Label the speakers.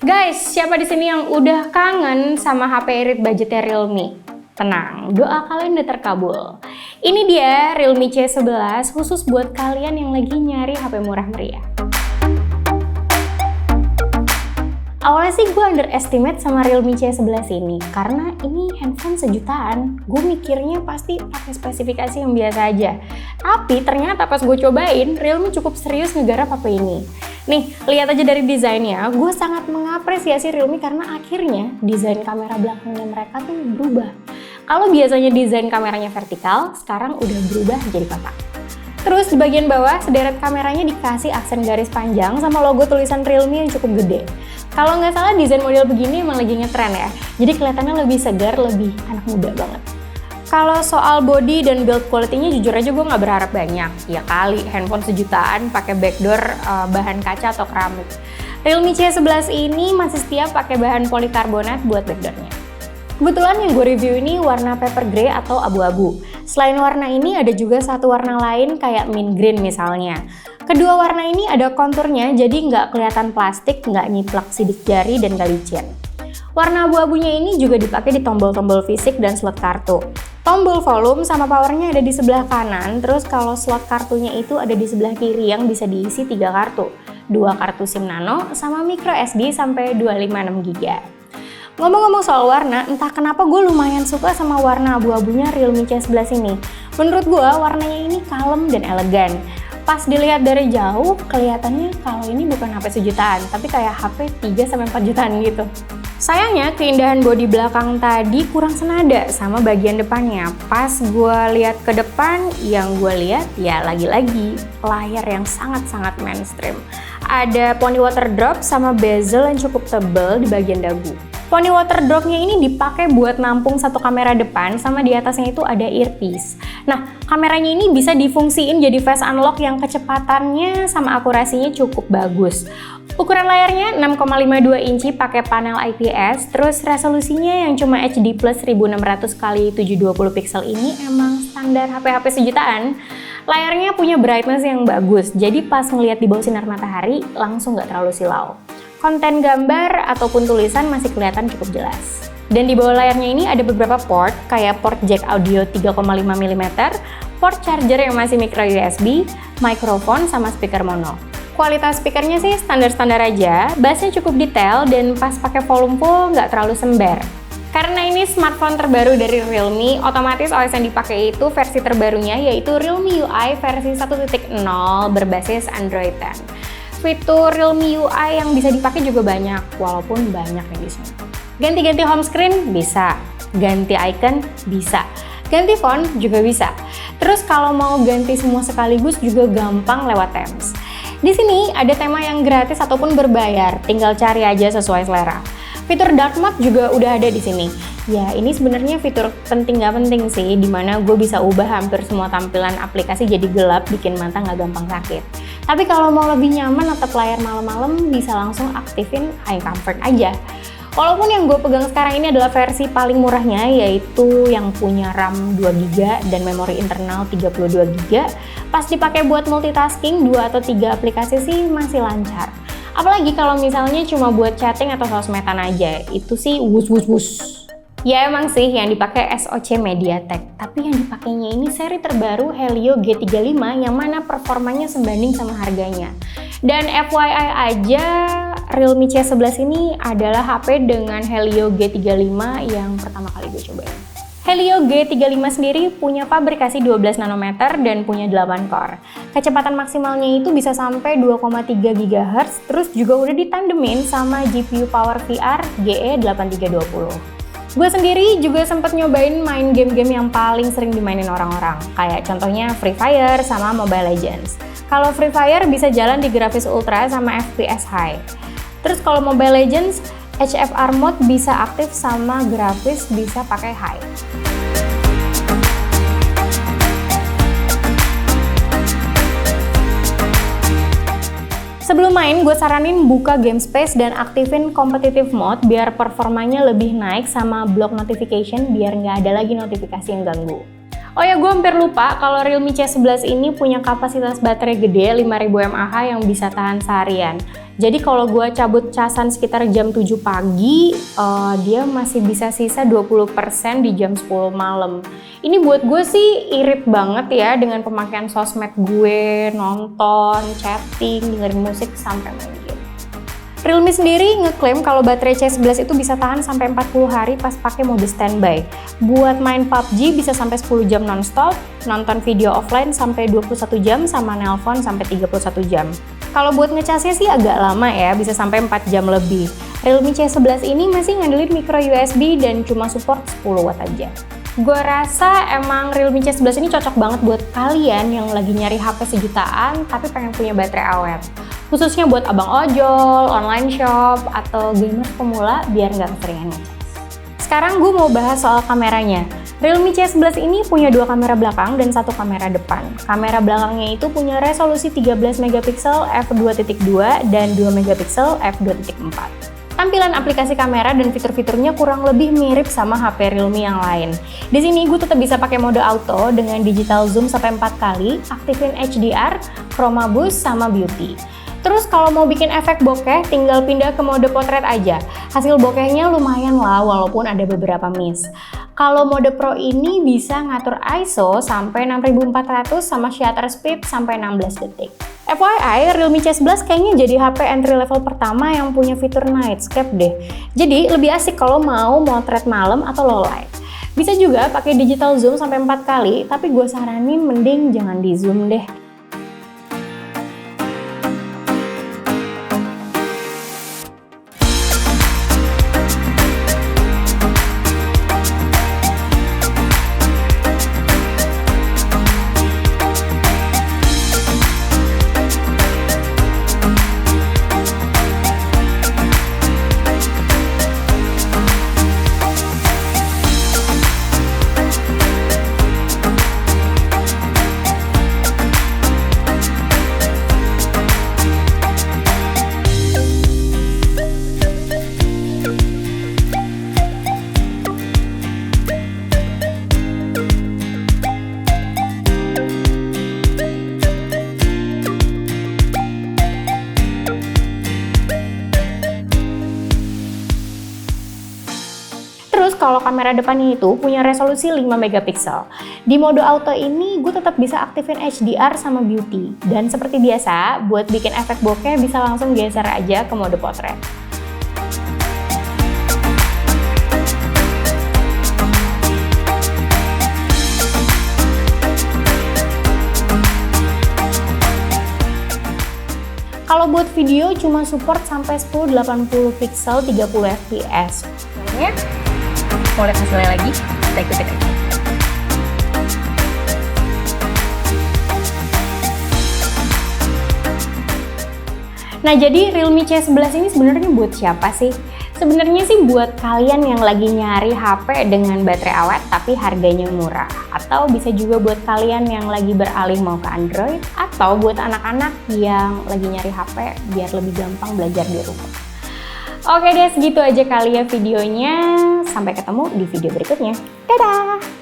Speaker 1: Guys, siapa di sini yang udah kangen sama HP irit budgetnya Realme? Tenang, doa kalian udah terkabul. Ini dia Realme C11 khusus buat kalian yang lagi nyari HP murah meriah. Awalnya sih gue underestimate sama Realme C11 ini karena ini handphone sejutaan. Gue mikirnya pasti pakai spesifikasi yang biasa aja. Tapi ternyata pas gue cobain, Realme cukup serius ngegarap HP ini. Nih, lihat aja dari desainnya, gue sangat mengapresiasi Realme karena akhirnya desain kamera belakangnya mereka tuh berubah. Kalau biasanya desain kameranya vertikal, sekarang udah berubah jadi kotak. Terus di bagian bawah, sederet kameranya dikasih aksen garis panjang sama logo tulisan Realme yang cukup gede. Kalau nggak salah desain model begini emang lagi ngetren ya, jadi kelihatannya lebih segar, lebih anak muda banget. Kalau soal body dan build quality-nya jujur aja gue nggak berharap banyak. Ya kali, handphone sejutaan pakai backdoor bahan kaca atau keramik. Realme C11 ini masih setia pakai bahan polikarbonat buat backdoornya. Kebetulan yang gue review ini warna pepper gray atau abu-abu. Selain warna ini ada juga satu warna lain kayak mint green misalnya. Kedua warna ini ada konturnya jadi nggak kelihatan plastik, nggak nyiplak sidik jari dan nggak licin. Warna abu-abunya ini juga dipakai di tombol-tombol fisik dan slot kartu. Tombol volume sama powernya ada di sebelah kanan, terus kalau slot kartunya itu ada di sebelah kiri yang bisa diisi 3 kartu. 2 kartu SIM nano sama micro SD sampai 256GB. Ngomong-ngomong soal warna, entah kenapa gue lumayan suka sama warna abu-abunya Realme C11 ini. Menurut gue warnanya ini kalem dan elegan. Pas dilihat dari jauh, kelihatannya kalau ini bukan HP sejutaan, tapi kayak HP 3-4 jutaan gitu. Sayangnya keindahan bodi belakang tadi kurang senada sama bagian depannya. Pas gue lihat ke depan, yang gue lihat ya lagi-lagi layar yang sangat-sangat mainstream. Ada poni water drop sama bezel yang cukup tebal di bagian dagu. Poni water dropnya ini dipakai buat nampung satu kamera depan sama di atasnya itu ada earpiece. Nah, kameranya ini bisa difungsiin jadi face unlock yang kecepatannya sama akurasinya cukup bagus. Ukuran layarnya 6,52 inci pakai panel IPS, terus resolusinya yang cuma HD plus 1600 x 720 pixel ini emang standar HP-HP sejutaan. Layarnya punya brightness yang bagus, jadi pas ngeliat di bawah sinar matahari langsung nggak terlalu silau. Konten gambar ataupun tulisan masih kelihatan cukup jelas. Dan di bawah layarnya ini ada beberapa port, kayak port jack audio 3,5 mm, port charger yang masih micro USB, mikrofon, sama speaker mono. Kualitas speakernya sih standar-standar aja, bassnya cukup detail, dan pas pakai volume full nggak terlalu sembar. Karena ini smartphone terbaru dari Realme, otomatis OS yang dipakai itu versi terbarunya yaitu Realme UI versi 1.0 berbasis Android 10. Fitur Realme UI yang bisa dipakai juga banyak, walaupun banyak yang di sini. Ganti-ganti home screen bisa, ganti icon bisa, ganti font juga bisa. Terus kalau mau ganti semua sekaligus juga gampang lewat Themes. Di sini ada tema yang gratis ataupun berbayar, tinggal cari aja sesuai selera. Fitur dark mode juga udah ada di sini. Ya, ini sebenarnya fitur penting nggak penting sih, dimana gue bisa ubah hampir semua tampilan aplikasi jadi gelap, bikin mata nggak gampang sakit. Tapi kalau mau lebih nyaman atau layar malam-malam, bisa langsung aktifin high comfort aja. Walaupun yang gue pegang sekarang ini adalah versi paling murahnya, yaitu yang punya RAM 2GB dan memori internal 32GB, pas dipakai buat multitasking 2 atau 3 aplikasi sih masih lancar. Apalagi kalau misalnya cuma buat chatting atau sosmedan aja, itu sih wus. Ya emang sih yang dipakai SoC MediaTek, tapi yang dipakainya ini seri terbaru Helio G35 yang mana performanya sebanding sama harganya. Dan FYI aja, Realme C11 ini adalah HP dengan Helio G35 yang pertama kali gue cobain. Helio G35 sendiri punya pabrikasi 12 nanometer dan punya 8 core. Kecepatan maksimalnya itu bisa sampai 2,3 GHz, terus juga udah ditandemin sama GPU Power VR GE8320. Gue sendiri juga sempet nyobain main game-game yang paling sering dimainin orang-orang, kayak contohnya Free Fire sama Mobile Legends. Kalau Free Fire bisa jalan di grafis ultra sama FPS high. Terus kalau Mobile Legends, HFR mode bisa aktif sama grafis bisa pakai high. Sebelum main, gue saranin buka game space dan aktifin competitive mode biar performanya lebih naik sama block notification biar nggak ada lagi notifikasi yang ganggu. Oh ya, gue hampir lupa kalau Realme C11 ini punya kapasitas baterai gede 5000 mAh yang bisa tahan seharian. Jadi kalau gue cabut casan sekitar jam 7 pagi, dia masih bisa sisa 20% di jam 10 malam. Ini buat gue sih irit banget ya dengan pemakaian sosmed gue, nonton, chatting, dengerin musik, sampai main game. Realme sendiri ngeklaim kalau baterai C11 itu bisa tahan sampai 40 hari pas pakai mode standby. Buat main PUBG bisa sampai 10 jam nonstop, nonton video offline sampai 21 jam, sama nelpon sampai 31 jam. Kalau buat ngecasnya sih agak lama ya, bisa sampai 4 jam lebih. Realme C11 ini masih ngandelin micro USB dan cuma support 10 watt aja. Gue rasa emang Realme C11 ini cocok banget buat kalian yang lagi nyari HP sejutaan tapi pengen punya baterai awet. Khususnya buat abang ojol, online shop, atau gamers pemula biar nggak keseringan ngecas. Sekarang gue mau bahas soal kameranya. Realme C11 ini punya 2 kamera belakang dan 1 kamera depan. Kamera belakangnya itu punya resolusi 13 megapiksel f2.2 dan 2 megapiksel f2.4. Tampilan aplikasi kamera dan fitur-fiturnya kurang lebih mirip sama HP Realme yang lain. Di sini gue tetap bisa pakai mode auto dengan digital zoom sampai 4 kali, aktifin HDR, chroma boost, sama beauty. Terus kalau mau bikin efek bokeh, tinggal pindah ke mode potret aja. Hasil bokehnya lumayan lah, walaupun ada beberapa miss. Kalau mode Pro ini bisa ngatur ISO sampai 6400 sama shutter speed sampai 16 detik. FYI, Realme C11 kayaknya jadi HP entry level pertama yang punya fitur nightscape deh. Jadi lebih asik kalau mau motret malam atau low light. Bisa juga pakai digital zoom sampai 4 kali, tapi gue saranin mending jangan di zoom deh. Terus kalau kamera depannya itu punya resolusi 5 megapiksel. Di mode auto ini gue tetap bisa aktifin HDR sama beauty. Dan seperti biasa, buat bikin efek bokeh bisa langsung geser aja ke mode potret. Kalau buat video cuma support sampai 1080 pixel 30 fps. Sebenarnya mau lihat hasilnya lagi, kita ikutin aja. Nah, jadi Realme C11 ini sebenarnya buat siapa sih? Sebenarnya sih buat kalian yang lagi nyari HP dengan baterai awet tapi harganya murah. Atau bisa juga buat kalian yang lagi beralih mau ke Android. Atau buat anak-anak yang lagi nyari HP biar lebih gampang belajar di rumah. Oke deh, segitu aja kali ya videonya. Sampai ketemu di video berikutnya. Dadah!